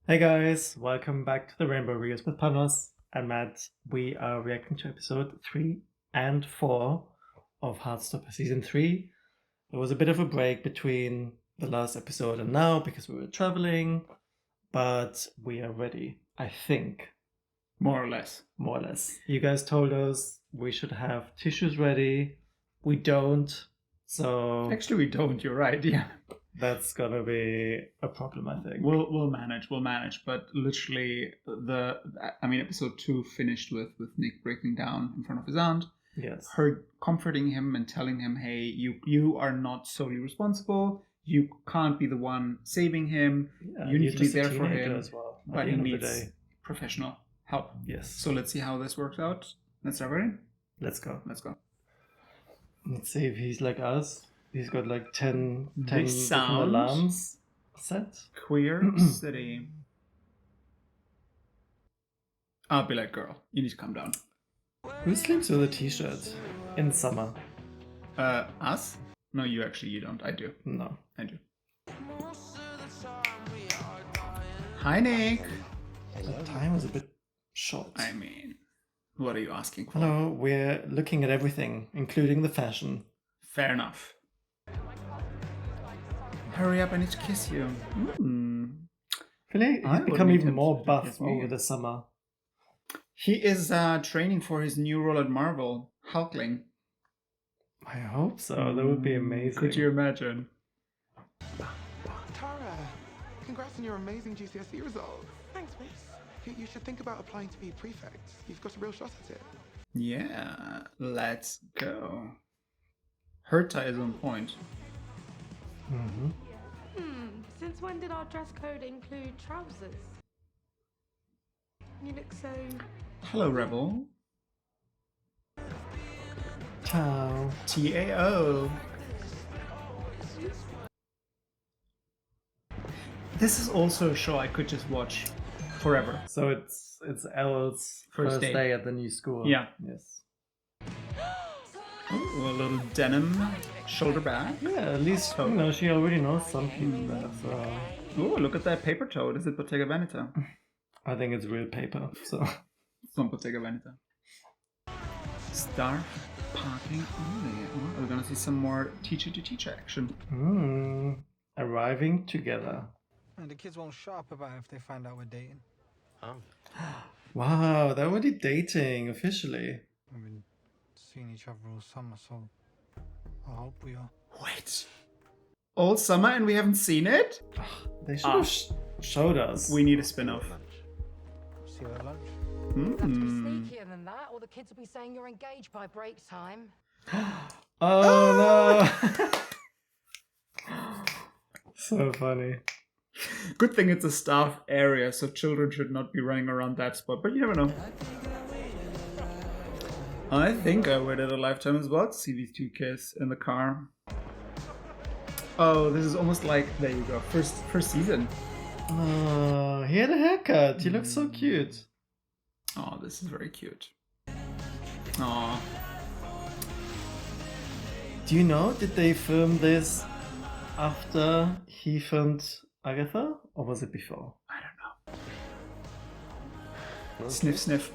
Hey guys, welcome back to the Rainbow Reviews with Panos and Matt. We are reacting to episode 3 and 4 of Heartstopper Season 3. There was a bit of a break between the last episode and now because we were traveling, but we are ready, I think. More or less. More or less. You guys told us we should have tissues ready. We don't, so Actually, we don't. You're right. Yeah, that's gonna be a problem, I think. we'll manage. We'll manage. But literally, episode 2 finished with Nick breaking down in front of his aunt. Yes. Her comforting him and telling him, "Hey, you are not solely responsible. You can't be the one saving him. Yeah, you need to be just a there for teenager him, as well, at but the he end of the needs day. professional help." Yes. So let's see how this works out. Let's dive right in. Let's go. Let's go. Let's see if he's like us. He's got like 10 This different sound- alarms set. Queer City. I'll be like, girl, you need to calm down. Who sleeps with a t-shirt in summer? Us? No, you don't. I do. No. I do. Hi, Nick. The time is a bit short. I mean, what are you asking for? Hello, we're looking at everything, including the fashion. Fair enough. Hurry up, I need to kiss you. Really? I He's would become need even him more to buff kiss me. over the summer. He is training for his new role at Marvel, Hulkling. I hope so. That would be amazing. Could you imagine? Tara, congrats on your amazing GCSE results. Thanks, miss. You should think about applying to be prefect. You've got a real shot at it. Yeah, let's go. Herta is on point. Mm-hmm. Since when did our dress code include trousers? You look so... Hello, Rebel. Ciao. TAO. This is also a show I could just watch forever. So it's Elle's first day at the new school. Yeah. Yes. Ooh, a little denim shoulder bag. Yeah, at least, she already knows some people there, so... Ooh, look at that paper tote. Is it Bottega Veneta? I think it's real paper, so... It's not Bottega Veneta. Star parking only. Oh, we're gonna see some more teacher-to-teacher action. Arriving together. And the kids won't shut up about it if they find out we're dating. Wow, they're already dating, officially. We've been seeing each other all summer, so I hope we are. Wait. All summer and we haven't seen it? They should have showed us. We need a spin-off. See you at lunch. Have to be sneakier than that, or the kids will be saying you're engaged by break time. Oh no! So funny. Good thing it's a staff area, so children should not be running around that spot, but you never know. I think I waited a lifetime as well to see these two kiss in the car. Oh, this is almost like, there you go, first season. Oh, he had a haircut. He looks so cute. Oh, this is very cute. Oh, Do you know, did they film this after he filmed Agatha? Or was it before? I don't know. Sniff, sniff.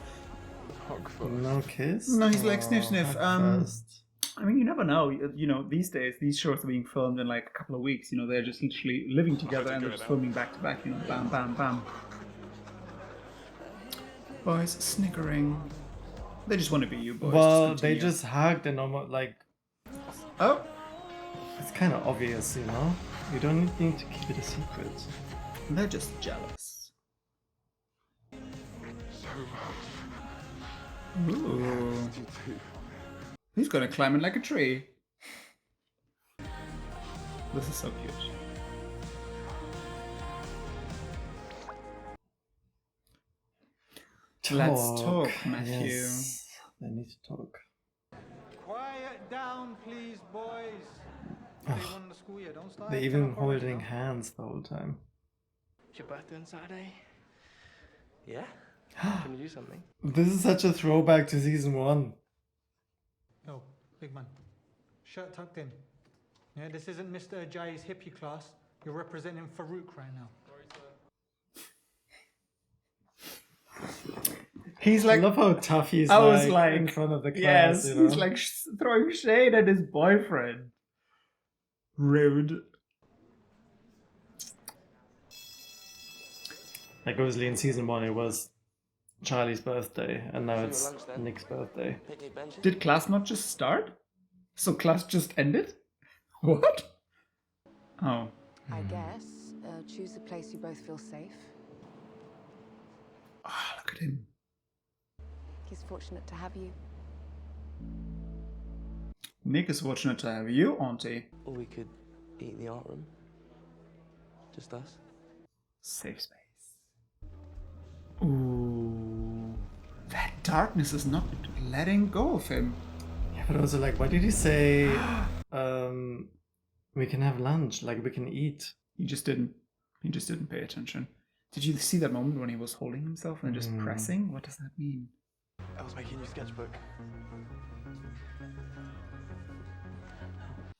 No kiss? No, he's like sniff, Oh, sniff. at first. I mean, you never know. You know, these days, these shows are being filmed in like a couple of weeks. You know, they're just literally living together and they're just filming back to back. You know, bam, bam, bam. Boys snickering. They just want to be you boys. Well, Just they continue. just hugged and almost like... Oh, It's kind of obvious, you know? You don't need to keep it a secret. they're just jealous. Ooh. He's gonna climb in like a tree. This is so cute. Let's talk, Matthew. Yes, they need to talk. Quiet down, please, boys. Day one of the school year, don't start. They're even holding hands the whole time. It's your birthday on Saturday? Yeah? Can we do something? This is such a throwback to season 1. Yo, big man. Shirt tucked in. Yeah, this isn't Mr. Ajayi's hippie class. You're representing Farouk right now. He's I like, love how tough he's I was in like, front of the class. yes, you know? he's like throwing shade at his boyfriend. Rude. Like obviously in season 1 it was Charlie's birthday, and now See you it's at lunch then. Nick's birthday. Picnic benches? Did class not just start? So class just ended? What? Oh. I guess. Choose a place you both feel safe. Ah, look at him. He's fortunate to have you. Nick is fortunate to have you, Auntie. Or we could eat in the art room. Just us. Safe space. Ooh. That darkness is not letting go of him. Yeah, but also like, why did he say we can have lunch, like we can eat? He just didn't pay attention. Did you see that moment when he was holding himself and just pressing? What does that mean? I was making you a sketchbook.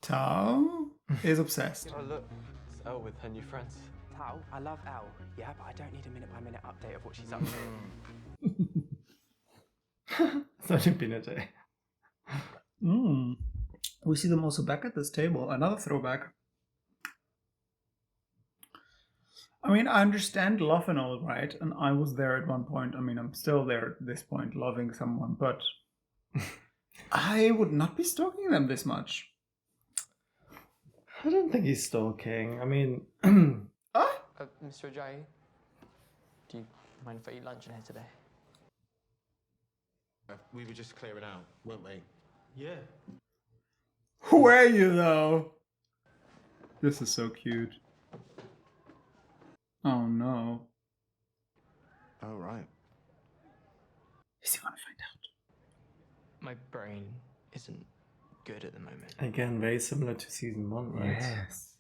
Tao is obsessed. Oh look, it's Elle with her new friends. Tao, I love Elle, yeah, but I don't need a minute-by-minute update of what she's up to. It's only been a day. We see them also back at this table. Another throwback. I mean, I understand love and all, right? And I was there at one point. I mean, I'm still there at this point, loving someone, but I would not be stalking them this much. I don't think he's stalking. I mean, Mr. Ajayi, do you mind if I eat lunch in here today? We were just clearing out, weren't we? Yeah. Who are you, though? This is so cute. Oh, no. Oh, right. Is he gonna find out? My brain isn't good at the moment. again, very similar to season 1, right? Yes.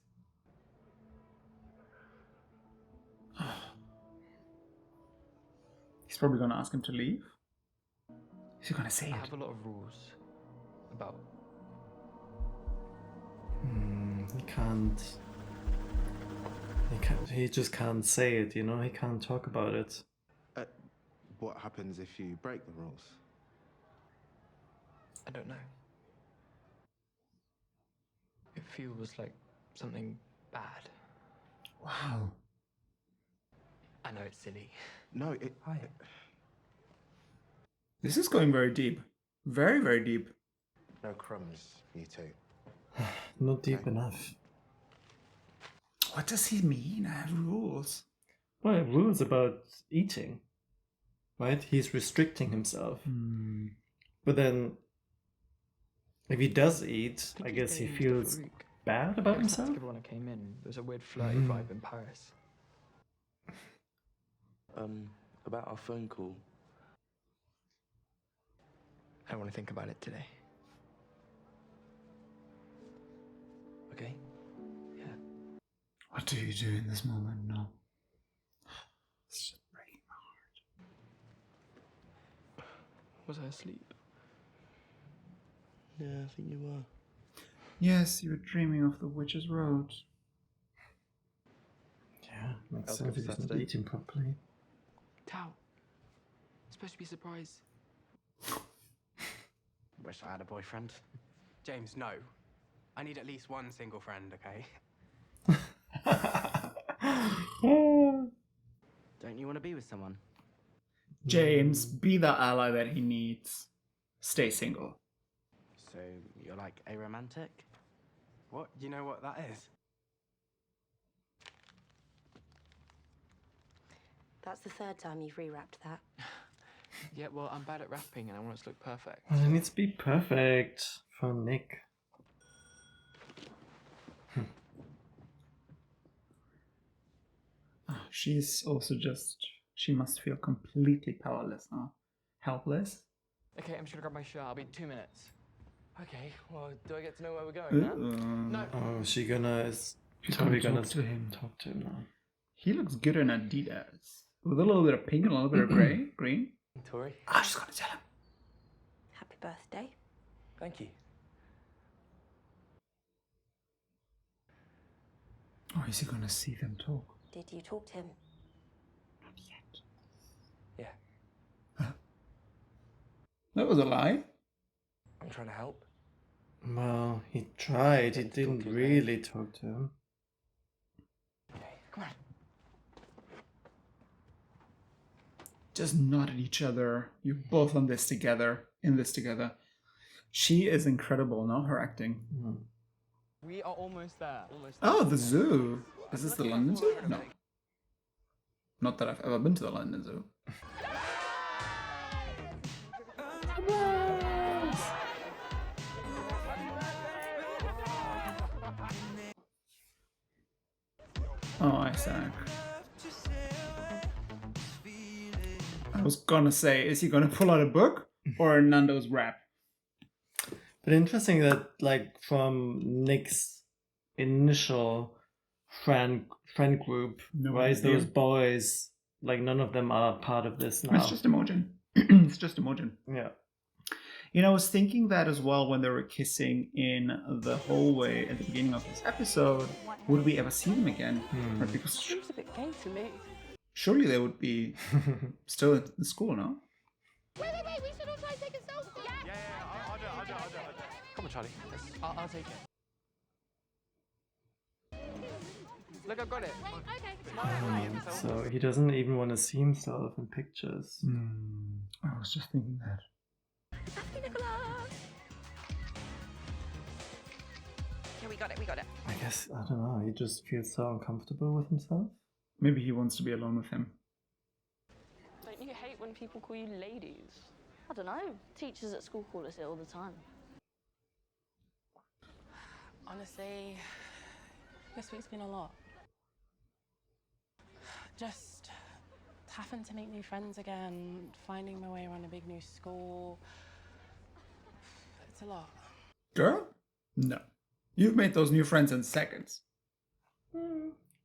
He's probably gonna ask him to leave. Is he gonna say I it? have a lot of rules about. He can't. He just can't say it, you know? He can't talk about it. What happens if you break the rules? I don't know. It feels like something bad. Wow. I know it's silly. No, it... This is going very deep. Very, very deep. No crumbs, you two. Not deep enough. What does he mean? I have rules. Well, rules about eating, right? He's restricting himself. But then, if he does eat, I guess he feels bad about himself. When I came in, there was a weird flirty vibe in Paris. About our phone call. I don't want to think about it today. Okay? Yeah. What do you do in this moment? No. It's just breaking my heart. Was I asleep? Yeah, I think you were. Yes, you were dreaming of the Witch's Road. Yeah, makes I'll sense go if he's not Saturday. eating properly. Tao, it's supposed to be a surprise. Wish I had a boyfriend. James, no. I need at least one single friend, okay? Don't you want to be with someone? James, be the ally that he needs. Stay single. So, you're like aromantic? What? Do you know what that is? That's the third time you've rewrapped that. Yeah, well, I'm bad at rapping and I want it to look perfect. Well, it needs to be perfect for Nick. She's also just... She must feel completely powerless now. Helpless. Okay, I'm just gonna grab my shirt. I'll be 2 minutes. Okay, well, do I get to know where we're going now? No. Oh, is she gonna... Is She's Tori gonna gonna talk to him. Talk to him now. He looks good in Adidas. With a little bit of pink and a little bit of green. Tori? Ah, she's gonna tell him. Happy birthday. Thank you. Oh, is he gonna see them talk? Did you talk to him? Not yet. Yeah. was a lie. I'm trying to help. Well, he tried. He Let's talk didn't to his really talk to him. Okay, come on. Just nod at each other. You're both on this together, in this together. She is incredible, no? Her acting. We are almost there. Oh, the zoo. Is this the London Zoo? No. Not that I've ever been to the London Zoo. Oh, Isaac. I was gonna say, is he gonna pull out a book or Nando's rap? But interesting that, like, from Nick's initial friend group, No right? idea. Those boys, like, none of them are part of this now. It's just Imogen. It's just Imogen. Yeah. You know, I was thinking that as well when they were kissing in the hallway at the beginning of this episode. Would we ever see them again? Right, because Seems a bit gay to me. surely they would be still in school, no? Wait, we should all try and take a selfie. Yeah. I'll do it. Come on, Charlie. I'll take it. Look, I've got it. Okay. So he doesn't even want to see himself in pictures. I was just thinking that. Yeah, we got it. I guess, I don't know, he just feels so uncomfortable with himself. Maybe he wants to be alone with him. Don't you hate when people call you ladies? I don't know. Teachers at school call us it all the time. Honestly, this week's been a lot. Just having to make new friends again, finding my way around a big new school. It's a lot. Girl? No. You've made those new friends in seconds.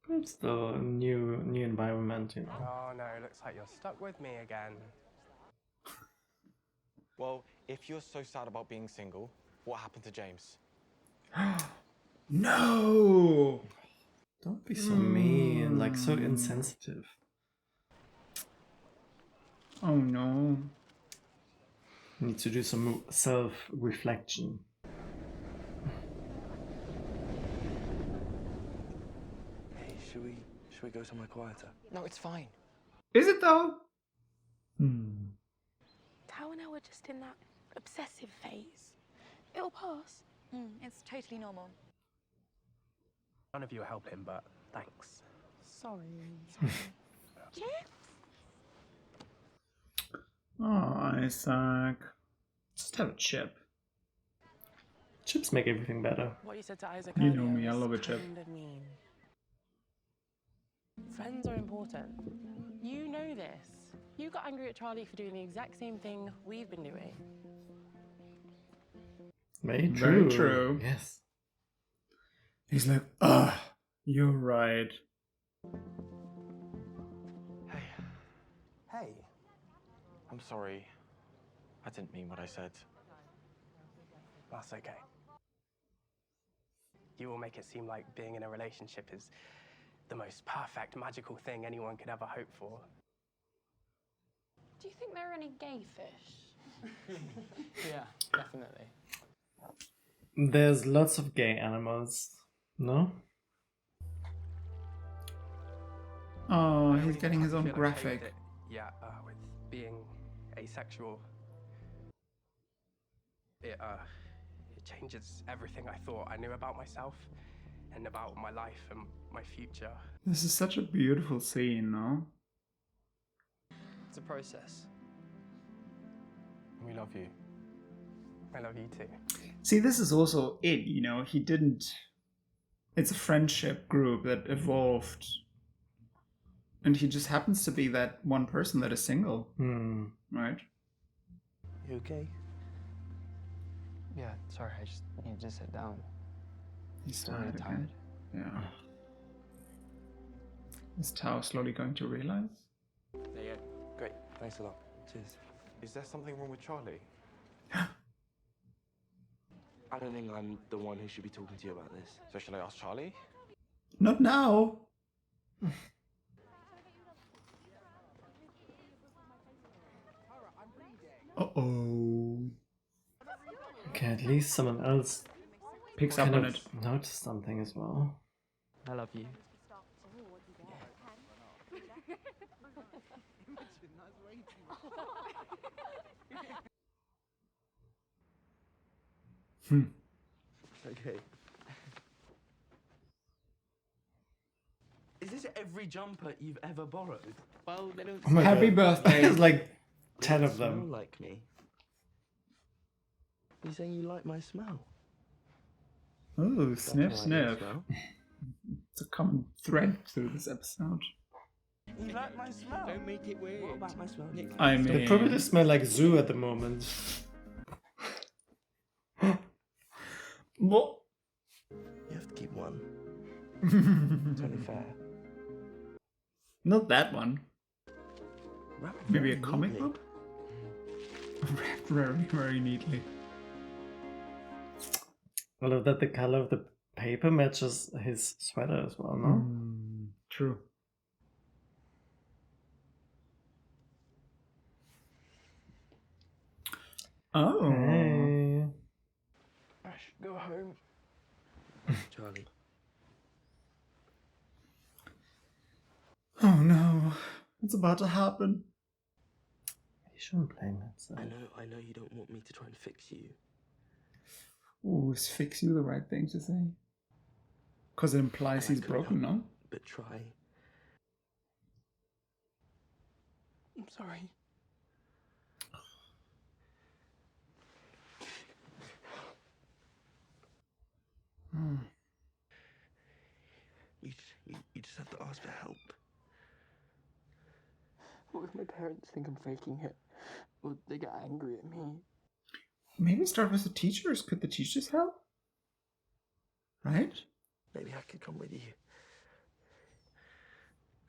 It's still a new environment, you know. Oh no, looks like you're stuck with me again. Well, if you're so sad about being single, what happened to James? No! Don't be so mean, like so insensitive. Oh no. Need to do some self-reflection. Hey, should we go somewhere quieter? No, it's fine. Is it though? Tao and I were just in that obsessive phase. It'll pass. It's totally normal. None of you are helping, but thanks. Sorry. Oh, Isaac. Just have a chip. Chips make everything better. What you said to Isaac You know earlier me, I was love a chip. kind of mean. Friends are important. You know this. You got angry at Charlie for doing the exact same thing we've been doing. Very true. Very true. Yes. He's like, you're right. Hey. I'm sorry. I didn't mean what I said. That's okay. You all make it seem like being in a relationship is the most perfect, magical thing anyone could ever hope for. Do you think there are any gay fish? Yeah, definitely. There's lots of gay animals, no? Oh, I he's really getting his feel own okay with graphic. it. Yeah, with being asexual. It changes everything I thought I knew about myself and about my life and my future. This is such a beautiful scene, no? It's a process. We love you. I love you too. See, this is also it, you know, he didn't... It's a friendship group that evolved. And he just happens to be that one person that is single, right? You okay? Yeah, sorry, I just need to sit down. He's Still really tired again. Yeah. Is Tao slowly going to realize? There you go. Great. Thanks a lot. Cheers. Is there something wrong with Charlie? I don't think I'm the one who should be talking to you about this. So should I ask Charlie? Not now! Uh-oh. At least someone else Picks up kind on of it. noticed something as well. I love you. Okay. Is this every jumper you've ever borrowed? Well, they don't Oh my Happy God. birthday. There's like 10 they of smell them. like me. You saying you like my smell? Oh, That's sniff, how I sniff. smell. It's a common thread through this episode. You like my smell? Don't make it weird. What about my smell? I mean, They probably just smell like zoo at the moment. What? You have to keep one. It's only fair. Not that one. Wrapped Maybe a very comic neatly. book? Wrapped very, very neatly. I love that the color of the paper matches his sweater as well, no? True. Oh. Hey. I should go home. Charlie. Oh no. What's about to happen? You shouldn't blame himself. I know you don't want me to try and fix you. Ooh, is fix you the right thing to say? Because it implies he's broken, no? But try. I'm sorry. You just have to ask for help. What if my parents think I'm faking it? Or they get angry at me? Maybe start with the teachers. Could the teachers help? Right? Maybe I could come with you.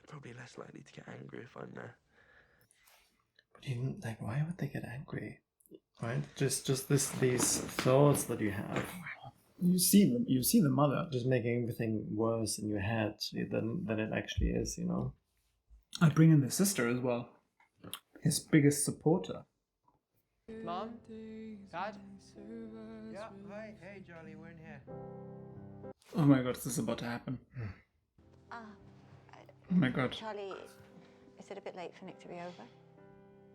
Probably less likely to get angry if I'm there. But you, like, why would they get angry? Right? Just these thoughts that you have. You see them. You see the mother. Just making everything worse in your head than it actually is, you know? I bring in the sister as well. His biggest supporter. Mom? Dad? Yeah, hi, hey Charlie, we're in here. Oh my god, is this about to happen? Oh my god. Charlie, is it a bit late for Nick to be over?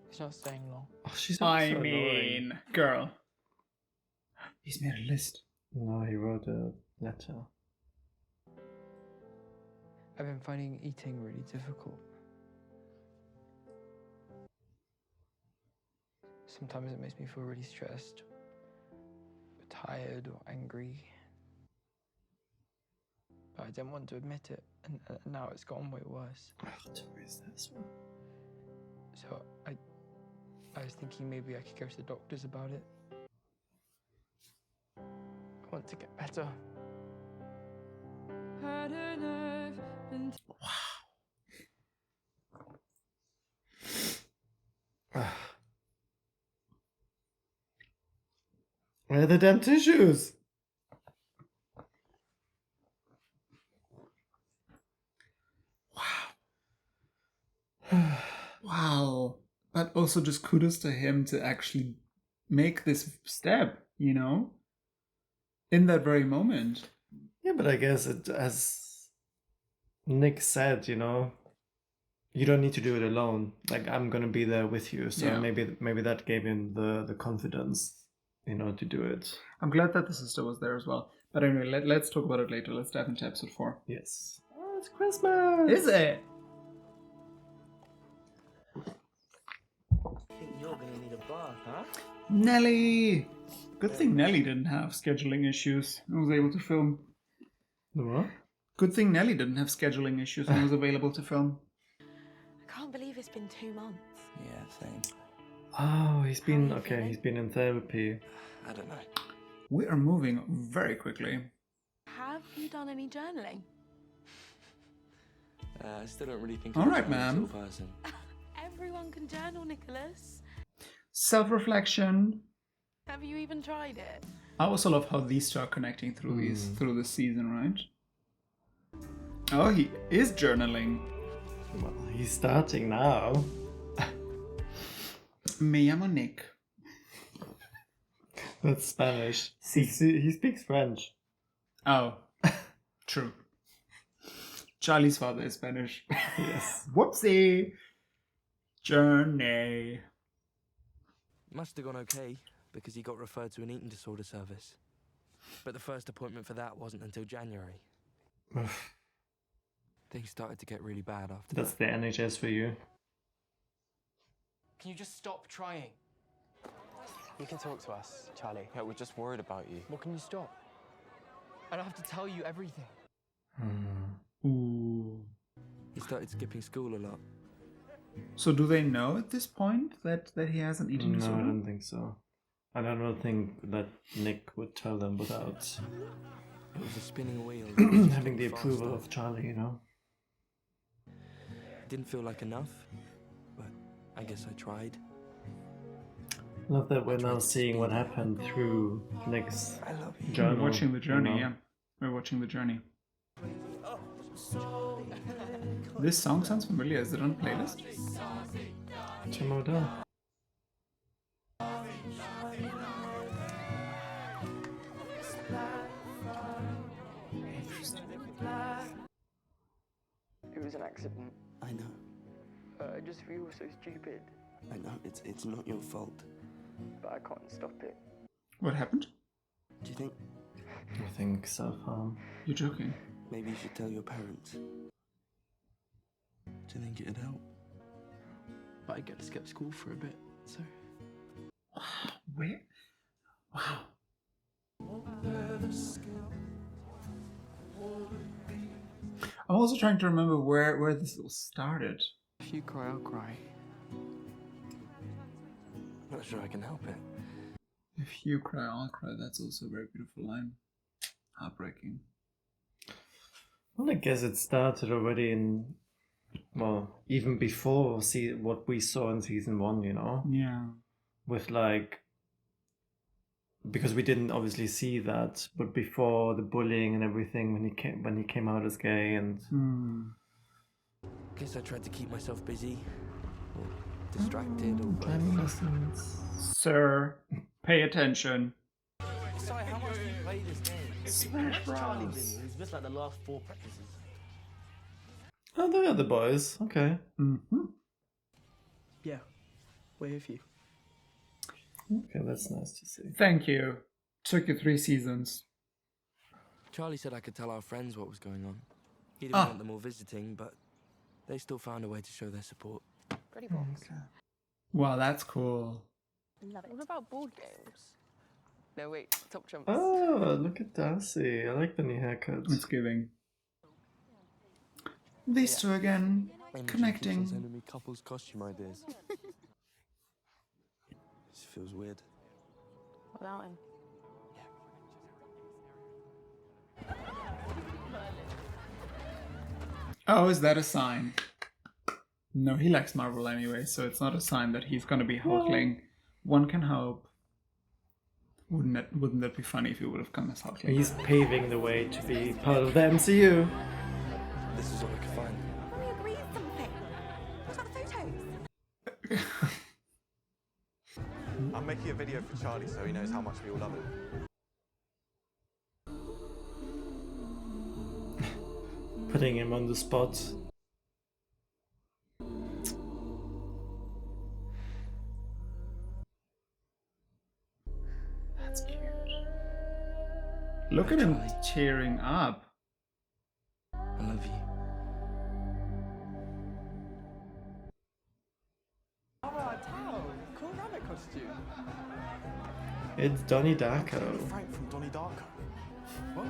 He's not staying long. Oh, she's I so mean, annoying. girl. He's made a list. No, he wrote a letter. I've been finding eating really difficult. Sometimes it makes me feel really stressed, or tired or angry. But I didn't want to admit it, and now it's gotten way worse. What is this one? So I was thinking maybe I could go to the doctors about it. I want to get better. Where are the damn tissues? Wow. But also just kudos to him to actually make this step, you know? In that very moment. Yeah, but I guess it, as Nick said, you know, you don't need to do it alone. Like, I'm gonna be there with you. So Yeah. maybe that gave him the confidence, you know, to do it. I'm glad that the sister was there as well. But anyway, let's talk about it later. Let's dive into episode 4. Yes. Oh, it's Christmas! Is it? I think you're gonna need a bath, huh? Nelly! Good thing Nelly didn't have scheduling issues and was able to film. The what? Good thing Nelly didn't have scheduling issues and was available to film. I can't believe it's been 2 months. Yeah, same. Oh, he's been How are you feeling? he's been in therapy. I don't know. We are moving very quickly. Have you done any journaling? I still don't really think All I'm right, a ma'am. sort of person. Everyone can journal, Nicholas. Self-reflection. Have you even tried it? I also love how these two are connecting through through this season, right? Oh, he is journaling. Well, he's starting now. Me llamo Nick. That's Spanish. He speaks French. Oh, true. Charlie's father is Spanish. Yes. Whoopsie. Journey. Must have gone okay, because he got referred to an eating disorder service. But the first appointment for that wasn't until January. Things started to get really bad after That's the NHS for you. Can you just stop trying? You can talk to us, Charlie. Yeah, we're just worried about you. Well, can you stop? I don't have to tell you everything. Ooh. He started skipping school a lot. So do they know at this point that he has an eating No, disorder? I don't think so. And I don't think that Nick would tell them without It was a spinning wheel. having the approval of Charlie, you know? It didn't feel like enough, but I guess I tried. Love that we're now seeing what happened through Nick's journal. We're watching the journey, you know? yeah. We're watching the journey. This song sounds familiar. Is it on playlist? Tim O'Dell. It was an accident. I know. I just feel so stupid, I know. It's not your fault. but I can't stop it. What happened? Do you think I think self-harm. You're joking. maybe you should tell your parents? Do you think it'd help? But I get to skip school for a bit, so... Where? Wow. I'm also trying to remember where this all started. If you cry, I'll cry. Not sure I can help it. If you cry, I'll cry. That's also a very beautiful line. Heartbreaking. Well, I guess it started already even before what we saw in season 1, you know? Yeah. With because we didn't obviously see that, but before the bullying and everything, when he came out as gay and Guess I tried to keep myself busy, or distracted, or driving both. lessons. Sir, pay attention. Sorry, how much do you play this game? Smash Charlie Bros. Vinny, he's missed like the last 4 practices. Oh, they are the boys. Okay. Mm-hmm. Yeah, we're with you. Okay, that's nice to see. Thank you. Took you 3 seasons. Charlie said I could tell our friends what was going on. He didn't want them all visiting, but they still found a way to show their support. Pretty box. Wow, that's cool. Love it. What about board games? No, wait. Top trumps. Oh, look at Darcy. I like the new haircut. It's giving. These two again, connecting. Sending me couples costume ideas. This feels weird. Without him. Oh, is that a sign? No, he likes Marvel anyway, so it's not a sign that he's gonna be Hulkling. One can hope. Wouldn't that be funny if he would have come as Hulkling? He's paving the way to be part of the MCU. This is all I could find. Mummy agrees something. What about the photos? I'm making a video for Charlie so he knows how much we all love him. Putting him on the spot. That's cute. Look at him tearing up. I love you. Cool rabbit costume. It's Donnie Darko. Frank from Donnie Darko. What?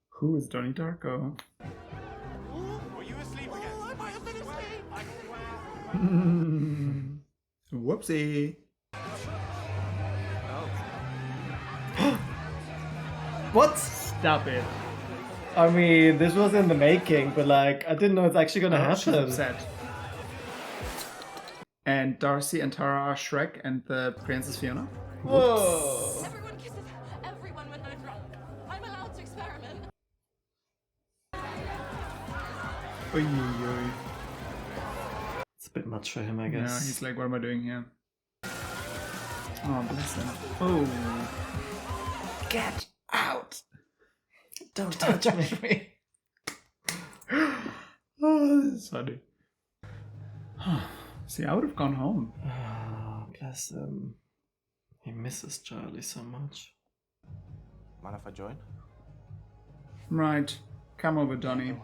Who is Donnie Darko? Were you asleep again? I might have been asleep. I swear. Whoopsie. What? Stop it. I mean, this was in the making, but I didn't know it's actually gonna Oh, she's happen. upset. And Darcy and Tara are Shrek and the Princess Fiona. Whoa! Everyone kisses everyone when they're drunk. I'm allowed to experiment. Oy, oy. It's a bit much for him, I Yeah, guess. he's like, what am I doing here? Oh, bless him. Oh. Get out! Don't touch me. Oh, this is funny. See, I would have gone home. Oh, bless him. He misses Charlie so much. Mind if I join? Right. Come over, Donnie.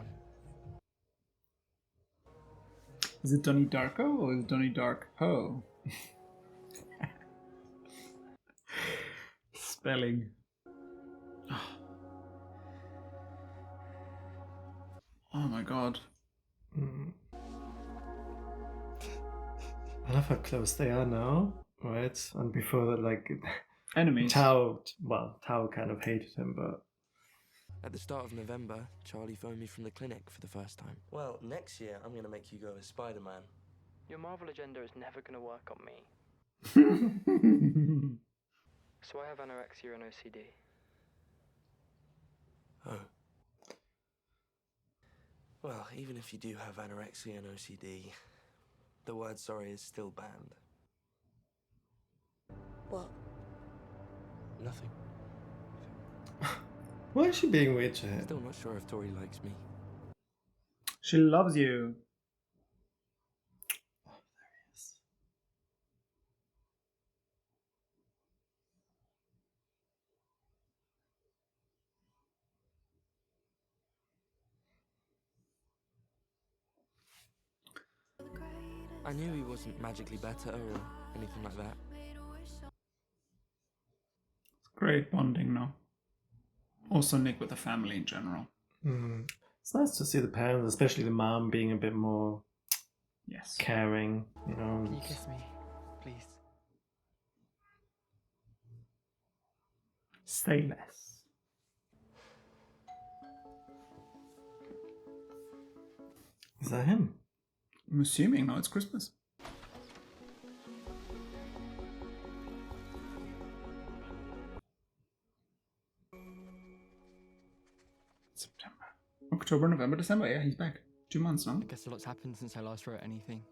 Is it Donnie Darko or is it Donnie Dark Ho? Spelling. Oh my god. I love how close they are now, right? And before that, like... Enemies. Tao kind of hated him, but... At the start of November, Charlie phoned me from the clinic for the first time. Well, next year I'm gonna make you go as Spider-Man. Your Marvel agenda is never gonna work on me. So I have anorexia and OCD. Oh. Well, even if you do have anorexia and OCD, the word sorry is still banned. What? Nothing. Why is she being weird to him? Still not sure if Tori likes me. She loves you. Oh, there he is. I knew he wasn't magically better or anything like that. Great bonding, no? Also Nick with the family in general. It's nice to see the parents, especially the mom, being a bit more caring, you know. Can you kiss me, please? Say less. Is that him? I'm assuming, no, it's Christmas. September. October, November, December. Yeah, he's back. 2 months now. I guess a lot's happened since I last wrote anything.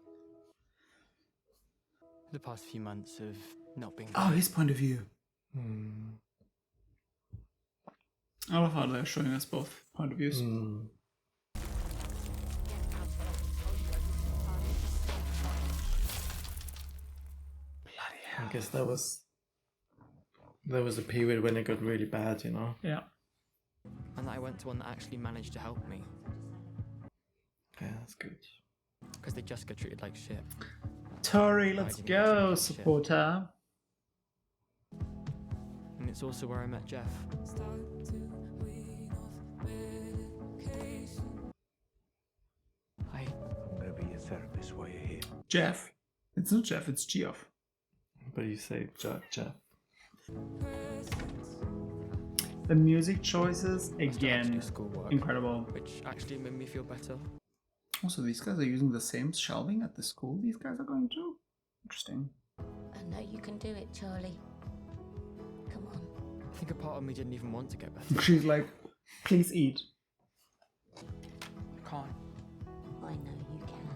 The past few months have not been good. Oh, his point of view. I love how they're showing us both point of views. I guess that was a period when it got really bad, you know. Yeah. And that I went to one that actually managed to help me. Yeah, that's good. Because they just got treated like shit. Tori, let's go, supporter. And it's also where I met Jeff. Hi. I'm gonna be your therapist while you're here. Jeff. It's not Jeff, it's Geoff. But you say Jeff. The music choices, again, incredible. Which actually made me feel better. Also, these guys are using the same shelving at the school these guys are going to? Interesting. I know you can do it, Charlie. Come on. I think a part of me didn't even want to get better. She's like, please eat. I can't. I know you can.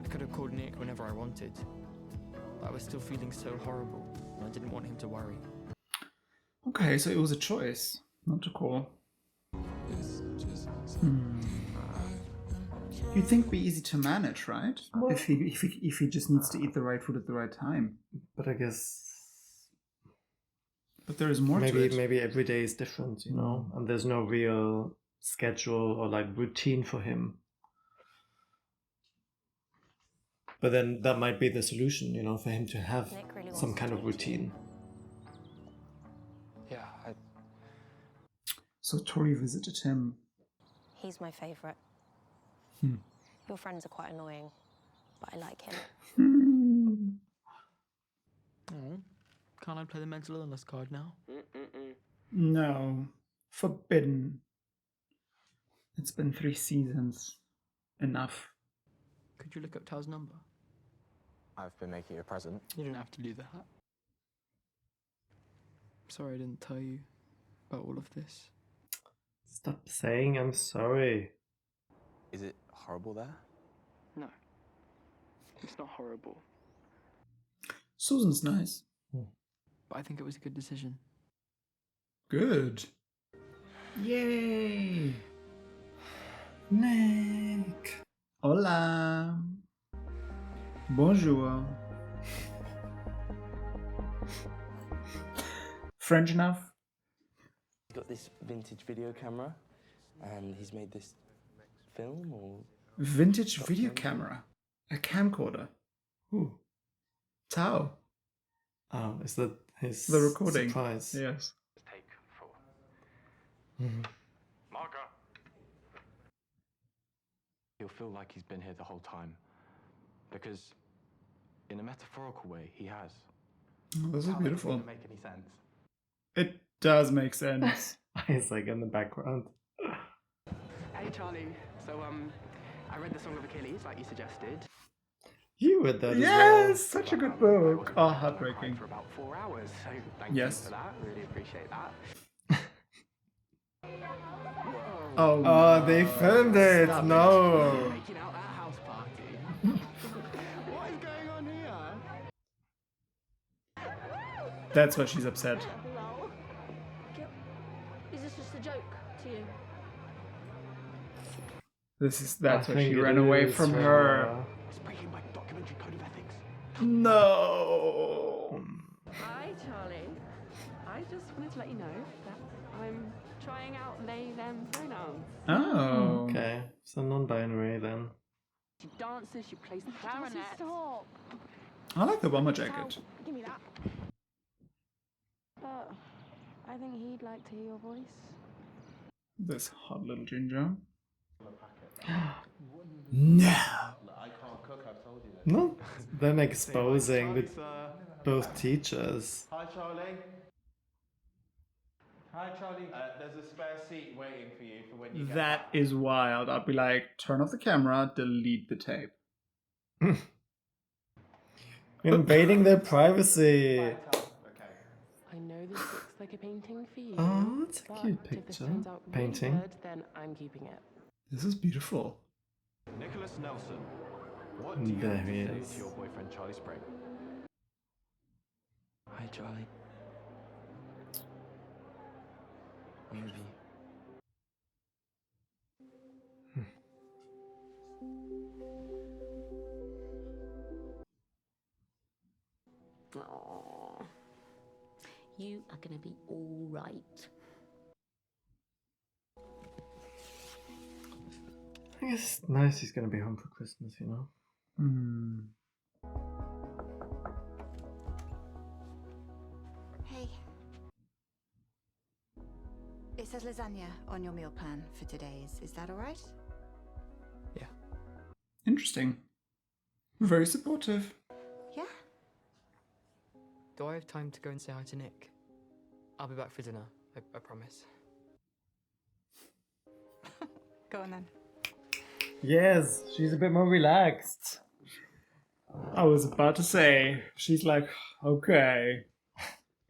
I could have called Nick whenever I wanted. But I was still feeling so horrible, and I didn't want him to worry. Okay, so it was a choice, not to call. You'd think it'd be easy to manage, right? Well, if he just needs to eat the right food at the right time. But I guess But there is more to it. Maybe every day is different, you know, and there's no real schedule or like routine for him. But then that might be the solution, you know, for him to have really some kind of routine. Yeah, So Tori visited him. He's my favourite. Your friends are quite annoying, but I like him. Oh, can't I play the mental illness card now? No. Forbidden. It's been 3 seasons. Enough. Could you look up Tao's number? I've been making you a present. You didn't have to do that. Sorry I didn't tell you about all of this. Stop saying I'm sorry. Is it horrible there? No. It's not horrible. Susan's nice. But I think it was a good decision. Good. Yay! Nick. Hola. Bonjour. French enough? He's got this vintage video camera, and he's made this film or... Vintage video camera. A camcorder. Ooh. Tao. Oh, is that his The recording. surprise? Yes. Take 4. Margot. He'll feel like he's been here the whole time. Because, in a metaphorical way, he has. Oh, this is beautiful. Doesn't make any sense. It does make sense. He's like in the background. Hey Charlie, so I read the Song of Achilles like you suggested. You read that as Yes, well. such a good book. Oh, heartbreaking. For about 4 hours, so thank Yes. you for that. Really appreciate that. Oh, they filmed it. Stop No. Making out at a house party. What is going on here? That's why she's upset. Is this just a joke to you? That's I why she think it ran away is from for her. It's breaking my documentary code of ethics. No. Hi, Charlie. I just wanted to let you know that I'm trying out they, them pronouns. Oh. Okay, so non-binary then. She dances, she plays the clarinet. Stop. I like the bomber jacket. Give me that. But I think he'd like to hear your voice. This hot little ginger. No. No, them exposing the both teachers. Hi, Charlie. Hi, Charlie. There's a spare seat waiting for you for when you get That back. is wild. I'd be like, turn off the camera, delete the tape. Invading their privacy. I know this looks like a painting for you. Oh, it's a but cute if this picture. turns out really Painting. good, then I'm keeping it. This is beautiful. Nicholas Nelson. What do you There have to he say is. to your boyfriend Charlie Spring? Hi, Charlie. I love you. Aww. You are going to be all right. I guess it's nice he's gonna be home for Christmas, you know? Hey. It says lasagna on your meal plan for today's. Is that all right? Interesting. Very supportive. Yeah. Do I have time to go and say hi to Nick? I'll be back for dinner, I promise. Go on then. Yes, she's a bit more relaxed. I was about to say, she's like, okay,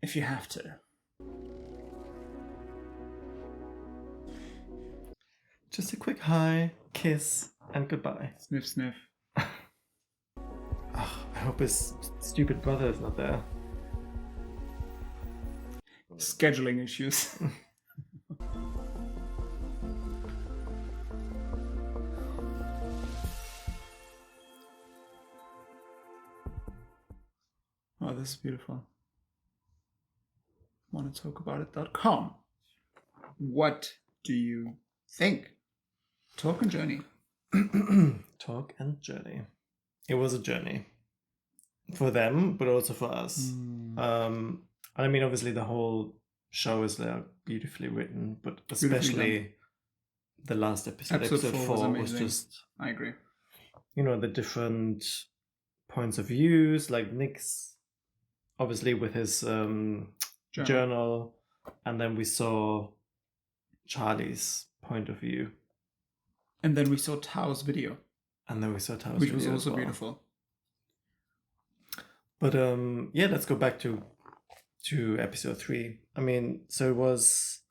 if you have to. Just a quick hi, kiss, and goodbye. Sniff, sniff. I hope his stupid brother is not there. Scheduling issues. Oh, this is beautiful. Want to talk about it.com. What do you think? Talk and journey. Talk and journey. It was a journey for them, but also for us. I mean, obviously, the whole show is like beautifully written, but especially the last episode, episode 4 was just. I agree. You know, the different points of views, like Nick's, obviously with his journal, and then we saw Charlie's point of view. And then we saw Tao's video. Which was also beautiful. But yeah, let's go back to episode 3. I mean, so it was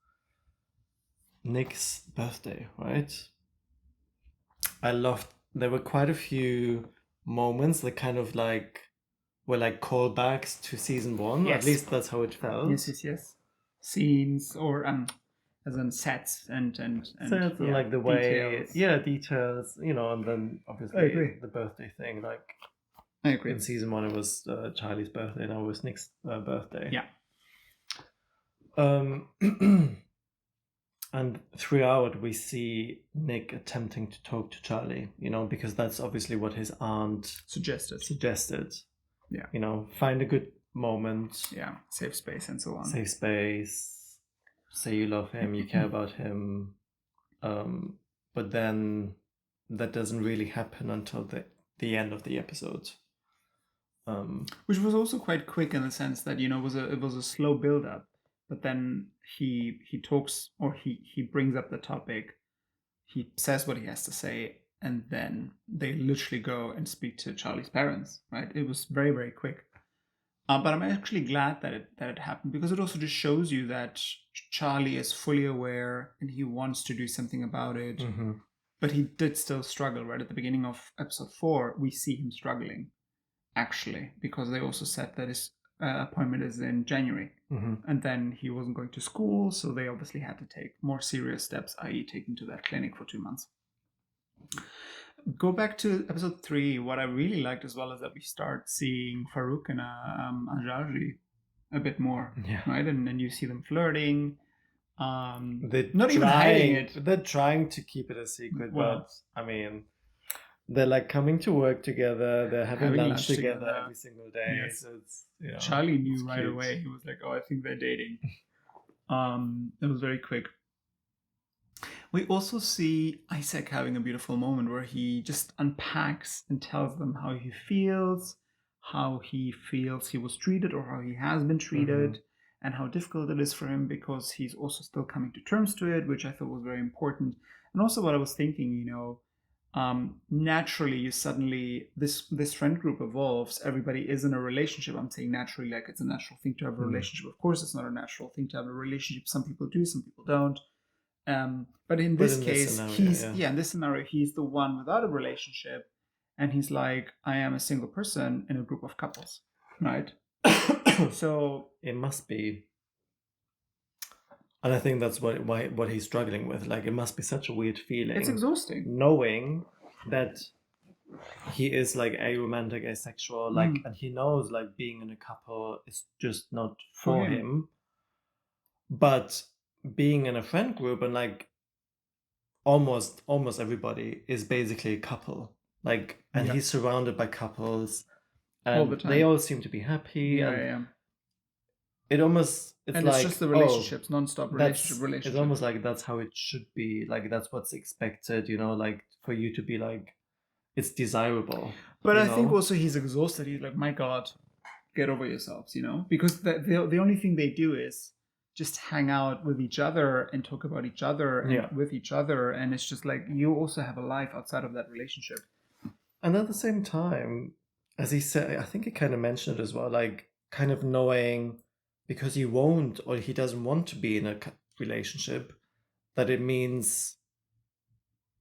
Nick's birthday, right? There were quite a few moments that kind of like were like callbacks to season 1. Yes. At least that's how it felt. Yes. Scenes or as in sets and So like the way, details. details, and then I obviously agree. the birthday thing. Like I agree. in season 1, it was Charlie's birthday. Now it was Nick's birthday. Yeah. And throughout, we see Nick attempting to talk to Charlie, because that's obviously what his aunt suggested. Yeah. Find a good moment. Yeah. Safe space and so on. Safe space. Say you love him, you care about him. But then that doesn't really happen until the end of the episode. Which was also quite quick in the sense that, it was a slow build up. But then he talks, or he brings up the topic, he says what he has to say, and then they literally go and speak to Charlie's parents, right? It was very, very quick. But I'm actually glad that it happened, because it also just shows you that Charlie is fully aware and he wants to do something about it. Mm-hmm. But he did still struggle, right? At the beginning of episode 4, we see him struggling, actually, because they also said that his appointment is in January. Mm-hmm. And then he wasn't going to school, so they obviously had to take more serious steps, i.e. taking to that clinic for 2 months. Go back to episode 3. What I really liked as well is that we start seeing Farouk and Anjali a bit more, right? And then you see them flirting. Not even hiding it. They're trying to keep it a secret, but I mean, they're like coming to work together. They're having lunch together every single day. Yes. So it's Charlie knew it's right cute. away. He was like, "Oh, I think they're dating." It was very quick. We also see Isaac having a beautiful moment where he just unpacks and tells them how he feels he was treated or how he has been treated, and how difficult it is for him, because he's also still coming to terms to it, which I thought was very important. And also what I was thinking, naturally you suddenly, this friend group evolves, everybody is in a relationship. I'm saying naturally, like it's a natural thing to have a relationship. Of course it's not a natural thing to have a relationship. Some people do, some people don't. But in this case, in this scenario, he's the one without a relationship, and he's like, I am a single person in a group of couples, right? So it must be, and I think that's what he's struggling with. Like, it must be such a weird feeling. It's exhausting, knowing that he is like aromantic, asexual, like, and he knows like being in a couple is just not for him. But being in a friend group, and like almost everybody is basically a couple, like, and he's surrounded by couples, and all the time. They all seem to be happy. It almost, it's just the relationships, non-stop relationship. It's almost like that's how it should be. Like, that's what's expected, like for you to be like, it's desirable. But I think also he's exhausted. He's like, my God, get over yourselves, because the only thing they do is just hang out with each other and talk about each other and with each other, and it's just like, you also have a life outside of that relationship. And at the same time, as he said, I think he kind of mentioned it as well, like kind of knowing, because he won't, or he doesn't want to be in a relationship, that it means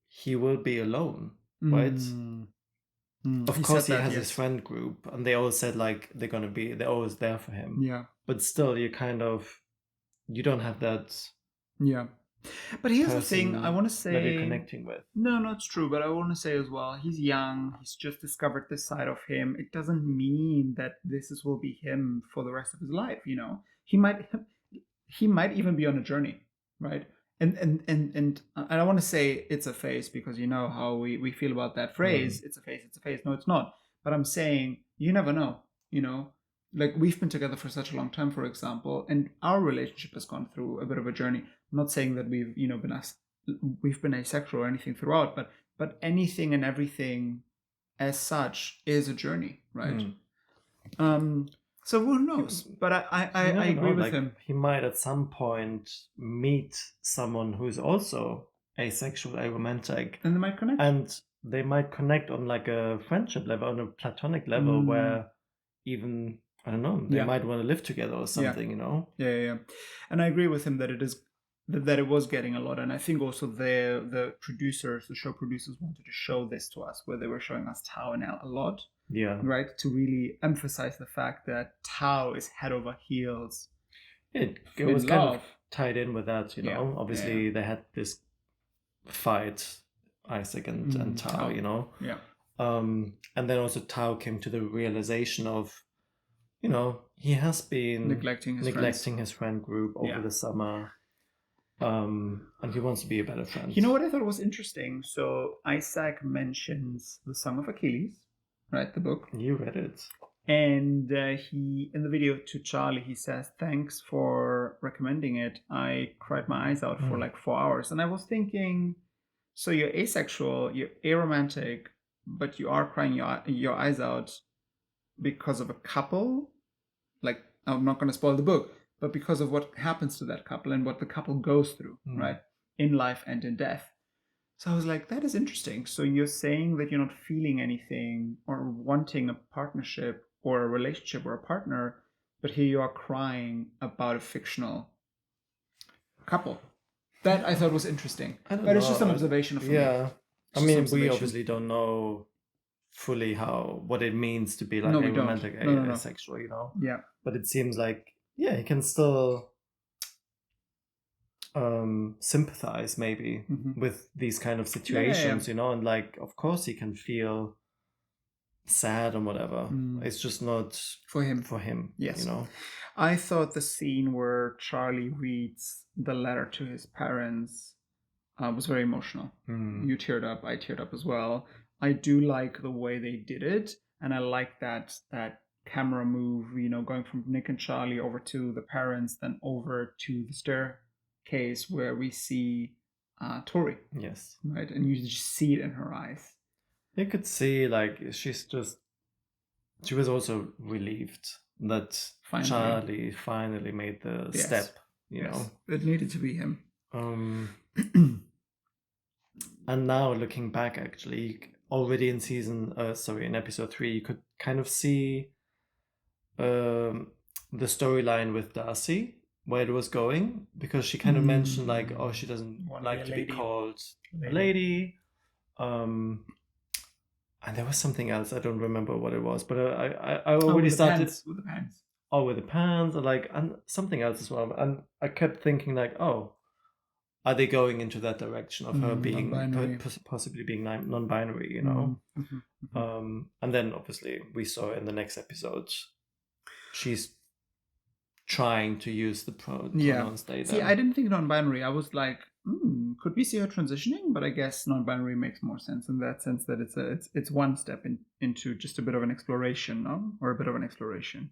he will be alone, right? Of course he has his friend group, and they all said like they're always there for him. Yeah. But still, you don't have that. Yeah. But here's the thing, I want to say, that you're connecting with. No, it's true. But I want to say as well, he's young. He's just discovered this side of him. It doesn't mean that will be him for the rest of his life. He might even be on a journey, right? And I want to say it's a phase, because how we feel about that phrase. It's a phase. It's a phase. No, it's not. But I'm saying you never know. Like, we've been together for such a long time, for example, and our relationship has gone through a bit of a journey. I'm not saying that we've been asexual or anything throughout, but anything and everything as such is a journey, right? So who knows? But I agree with him. He might at some point meet someone who's also asexual, aromantic, and they might connect. And they might connect on like a friendship level, on a platonic level, where even, I don't know, they might want to live together or something, Yeah. And I agree with him that it is that it was getting a lot. And I think also the show producers wanted to show this to us, where they were showing us Tao and Elle a lot. Yeah. Right? To really emphasize the fact that Tao is head over heels. It was kind of tied in with that, you know. Obviously, they had this fight, Isaac and Tao, you know. Yeah. And then also Tao came to the realization of, you know, he has been neglecting his friend group over the summer. And he wants to be a better friend. You know what I thought was interesting? So Isaac mentions the Song of Achilles, right? The book. You read it. And he, in the video to Charlie, he says, "Thanks for recommending it. I cried my eyes out for like 4 hours." And I was thinking, so you're asexual, you're aromantic, but you are crying your eyes out because of a couple? Like, I'm not going to spoil the book, but because of what happens to that couple and what the couple goes through, right? In life and in death. So I was like, that is interesting. So you're saying that you're not feeling anything or wanting a partnership or a relationship or a partner, but here you are crying about a fictional couple. That I thought was interesting. But it's just an observation from me. I mean, we obviously don't know fully what it means to be like a romantic asexual, you know? Yeah. But it seems like, he can still sympathize maybe with these kind of situations, you know? And like, of course he can feel sad or whatever. It's just not for him. Yes. You know? I thought the scene where Charlie reads the letter to his parents was very emotional. You teared up, I teared up as well. I do like the way they did it, and I like that camera move, you know, going from Nick and Charlie over to the parents, then over to the staircase where we see Tori. Yes. Right, and you just see it in her eyes. You could see, like, she was also relieved that Charlie finally made the step, you know. It needed to be him. And now looking back, actually, already in in episode 3, you could kind of see the storyline with Darcy, where it was going, because she kind of mentioned like, oh, she doesn't like to be called a lady. And there was something else, I don't remember what it was, but I already started with the pants. Oh, with the pants, and something else as well. And I kept thinking like, oh, are they going into that direction of her being possibly being non-binary, you know? And then obviously we saw in the next episode, she's trying to use the pronouns they. See, I didn't think non-binary. I was like, could we see her transitioning? But I guess non-binary makes more sense in that sense that it's one step into just a bit of an exploration, no? Or a bit of an exploration.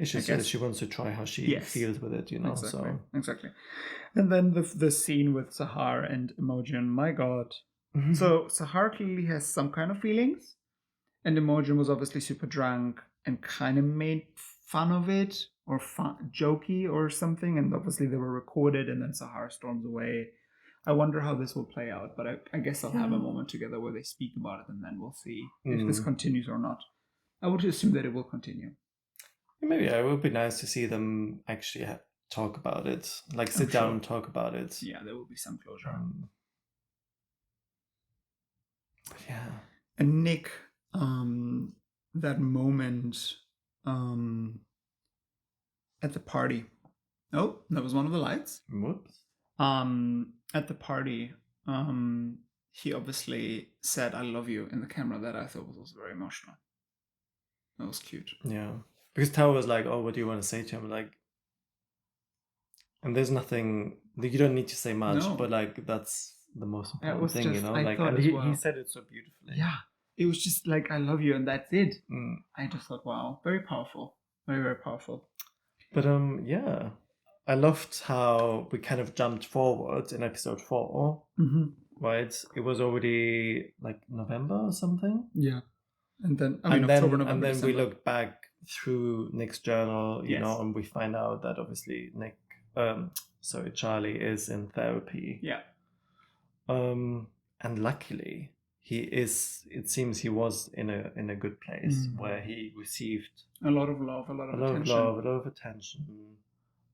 She says she wants to try how she feels with it, you know. Exactly. And then the scene with Sahar and Imogen, my God. So Sahar clearly has some kind of feelings, and Imogen was obviously super drunk and kind of made fun of it or jokey or something, and obviously they were recorded, and then Sahar storms away. I wonder how this will play out, but I guess they'll have a moment together where they speak about it, and then we'll see if this continues or not. I would assume that it will continue. Maybe it would be nice to see them actually talk about it, like sit down and talk about it. Yeah, there will be some closure. But yeah. And Nick, that moment at the party. Oh, that was one of the lights. Whoops. At the party, he obviously said "I love you" in the camera. That I thought was also very emotional. That was cute. Yeah. Because Tao was like, oh, what do you want to say to him? Like, and there's nothing, you don't need to say much, but like, that's the most important thing, you know? Like, and he said it so beautifully. Yeah. It was just like, I love you, and that's it. I just thought, wow, very powerful. Very, very powerful. But yeah, I loved how we kind of jumped forward in episode 4, right? It was already like November or something. Yeah. And then, October, November, and then December. we look back through Nick's journal, you know, and we find out that obviously Charlie is in therapy. Yeah. And luckily it seems he was in a good place where he received a lot of love, a lot of attention. A lot of attention.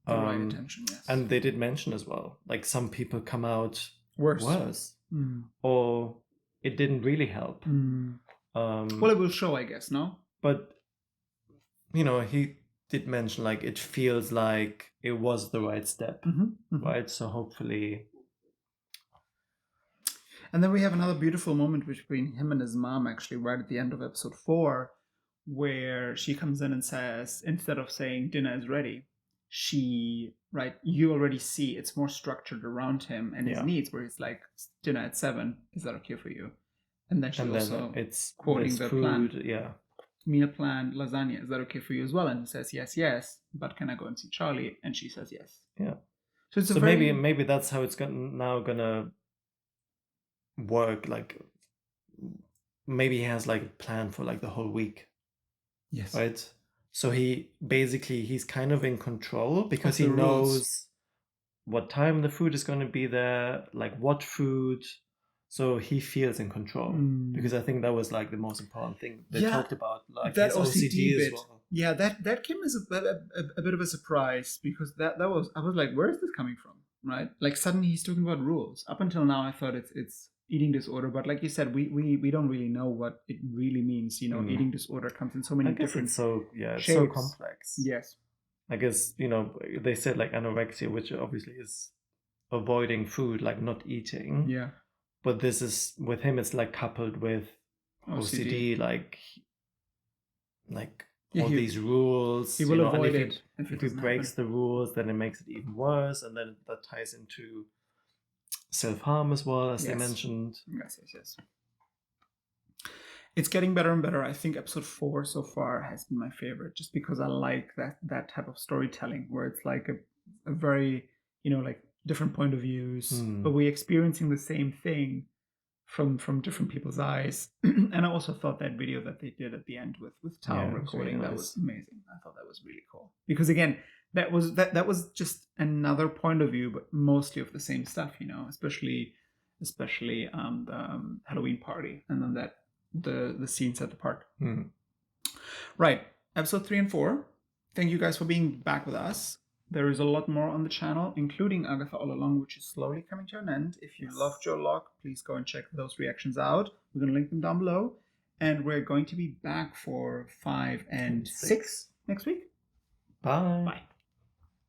The right attention, yes. And they did mention as well, like some people come out worse. Or it didn't really help. Well, it will show, I guess, no? But, you know, he did mention, like, it feels like it was the right step, right? So hopefully... And then we have another beautiful moment between him and his mom, actually, right at the end of episode 4, where she comes in and says, instead of saying dinner is ready, you already see it's more structured around him and his needs, where it's like, dinner at 7, is that okay for you? And then she also it's quoting the food, plan. Meal plan, lasagna, is that okay for you as well? And he says, yes, but can I go and see Charlie? And she says yes. Yeah. So it's maybe that's how it's gonna work. Like, maybe he has like a plan for like the whole week. Yes. Right? So he's kind of in control because he knows what time the food is going to be there, like what food. So he feels in control because I think that was like the most important thing they talked about, like that his OCD bit. as well. Yeah, that came as a bit of a surprise because I was like, where is this coming from, right? Like suddenly he's talking about rules. Up until now, I thought it's eating disorder, but like you said, we don't really know what it really means. You know, eating disorder comes in so many different. It's so shapes. so complex. Yes. I guess, you know, they said like anorexia, which obviously is avoiding food, like not eating. Yeah. But this is, with him, it's like coupled with OCD, like all these rules. He will avoid it. If he breaks the rules, then it makes it even worse. And then that ties into self-harm as well, as they mentioned. Yes. It's getting better and better. I think episode 4 so far has been my favorite, just because I like that type of storytelling where it's like a very, you know, like different point of views, but we're experiencing the same thing from different people's eyes. And I also thought that video that they did at the end with Tao recording, that was amazing. I thought that was really cool because again, that was just another point of view, but mostly of the same stuff, you know, especially the Halloween party, and then the scenes at the park. Right, episode 3 and 4. Thank you guys for being back with us. There is a lot more on the channel, including Agatha All Along, which is slowly coming to an end. If you love Joe Locke, please go and check those reactions out. We're going to link them down below. And we're going to be back for 5 and 6 next week. Bye. Bye.